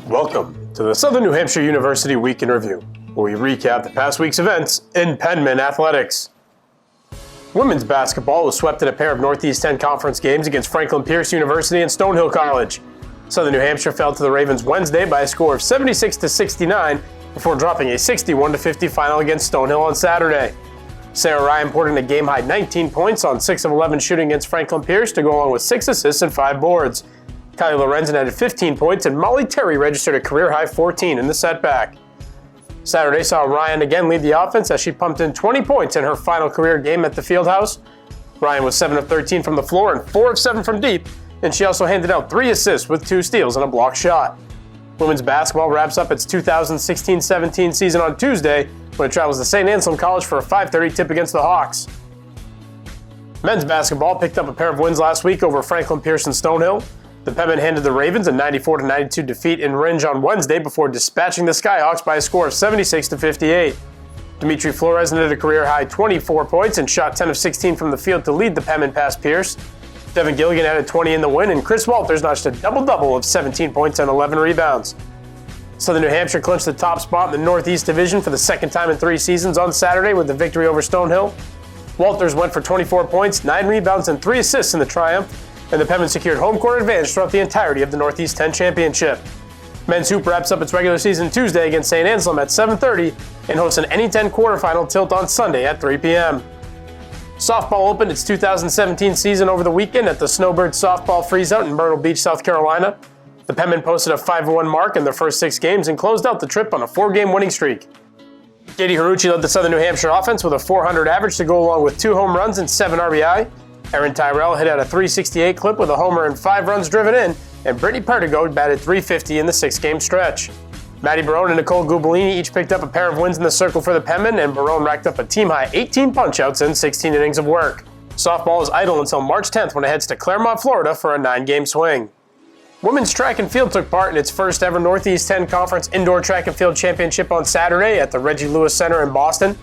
Welcome to the Southern New Hampshire University Week in Review, where we recap the past week's events in Penmen athletics. Women's basketball was swept in a pair of Northeast 10 conference games against Franklin Pierce University and Stonehill College. Southern New Hampshire fell to the Ravens Wednesday by a score of 76-69 before dropping a 61-50 final against Stonehill on Saturday. Sarah Ryan poured in a game-high 19 points on 6 of 11 shooting against Franklin Pierce to go along with 6 assists and 5 boards. Kylie Lorenzen added 15 points, and Molly Terry registered a career-high 14 in the setback. Saturday saw Ryan again lead the offense as she pumped in 20 points in her final career game at the Fieldhouse. Ryan was 7 of 13 from the floor and 4 of 7 from deep, and she also handed out 3 assists with 2 steals and a block shot. Women's basketball wraps up its 2016-17 season on Tuesday when it travels to St. Anselm College for a 5:30 tip against the Hawks. Men's basketball picked up a pair of wins last week over Franklin Pierce and Stonehill. The Penmen handed the Ravens a 94-92 defeat in Ringe on Wednesday before dispatching the Skyhawks by a score of 76-58. Dimitri Flores netted a career-high 24 points and shot 10 of 16 from the field to lead the Penmen past Pierce. Devin Gilligan added 20 in the win, and Chris Walters notched a double-double of 17 points and 11 rebounds. Southern New Hampshire clinched the top spot in the Northeast Division for the second time in 3 seasons on Saturday with the victory over Stonehill. Walters went for 24 points, 9 rebounds, and 3 assists in the triumph, and the Penmen secured home court advantage throughout the entirety of the Northeast 10 championship. Men's hoop wraps up its regular season Tuesday against St. Anselm at 7:30 and hosts an NE10 quarterfinal tilt on Sunday at 3 p.m. Softball opened its 2017 season over the weekend at the Snowbird Softball Freezeout in Myrtle Beach, South Carolina. The Penmen posted a 5-1 mark in their first 6 games and closed out the trip on a 4-game winning streak. Katie Harucci led the Southern New Hampshire offense with a .400 average to go along with 2 home runs and 7 RBI. Erin Tyrell hit out a .368 clip with a homer and 5 runs driven in, and Brittany Perdigo batted .350 in the 6-game stretch. Maddie Barone and Nicole Gubalini each picked up a pair of wins in the circle for the Penmen, and Barone racked up a team-high 18 punch-outs in 16 innings of work. Softball is idle until March 10th when it heads to Claremont, Florida for a 9-game swing. Women's track and field took part in its first ever Northeast 10 Conference Indoor Track and Field Championship on Saturday at the Reggie Lewis Center in Boston.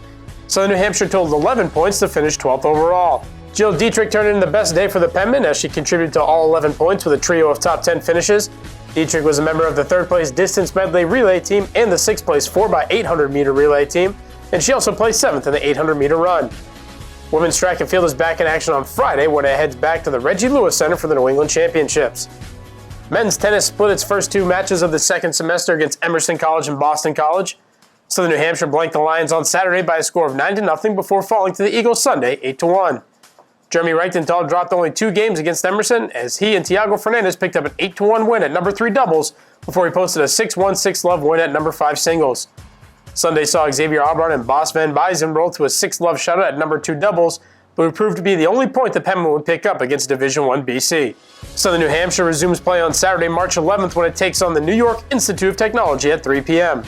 Southern New Hampshire totaled 11 points to finish 12th overall. Jill Dietrich turned in the best day for the Penmen as she contributed to all 11 points with a trio of top 10 finishes. Dietrich was a member of the 3rd place distance medley relay team and the 6th place 4x800 meter relay team, and she also placed 7th in the 800 meter run. Women's track and field is back in action on Friday when it heads back to the Reggie Lewis Center for the New England Championships. Men's tennis split its first 2 matches of the second semester against Emerson College and Boston College. Southern New Hampshire blanked the Lions on Saturday by a score of 9-0 before falling to the Eagles Sunday 8-1. Jeremy Reichenthal dropped only 2 games against Emerson as he and Tiago Fernandez picked up an 8-1 win at number 3 doubles before he posted a 6-1 6-love win at number 5 singles. Sunday saw Xavier Aubron and Bas Van Buysen roll to a 6-love shutout at number 2 doubles, but would prove to be the only point the Penmen would pick up against Division I BC. Southern New Hampshire resumes play on Saturday, March 11th when it takes on the New York Institute of Technology at 3 p.m.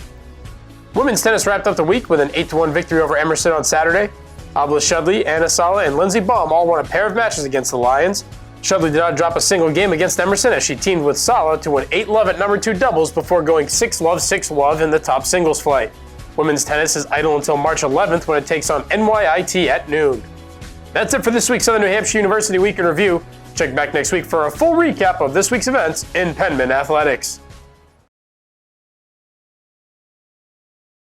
Women's tennis wrapped up the week with an 8-1 victory over Emerson on Saturday. Abla Shudley, Anna Sala, and Lindsey Baum all won a pair of matches against the Lions. Shudley did not drop a single game against Emerson as she teamed with Sala to win 8-love at number 2 doubles before going 6-love 6-love in the top singles flight. Women's tennis is idle until March 11th when it takes on NYIT at noon. That's it for this week's Southern New Hampshire University Week in Review. Check back next week for a full recap of this week's events in Penmen athletics.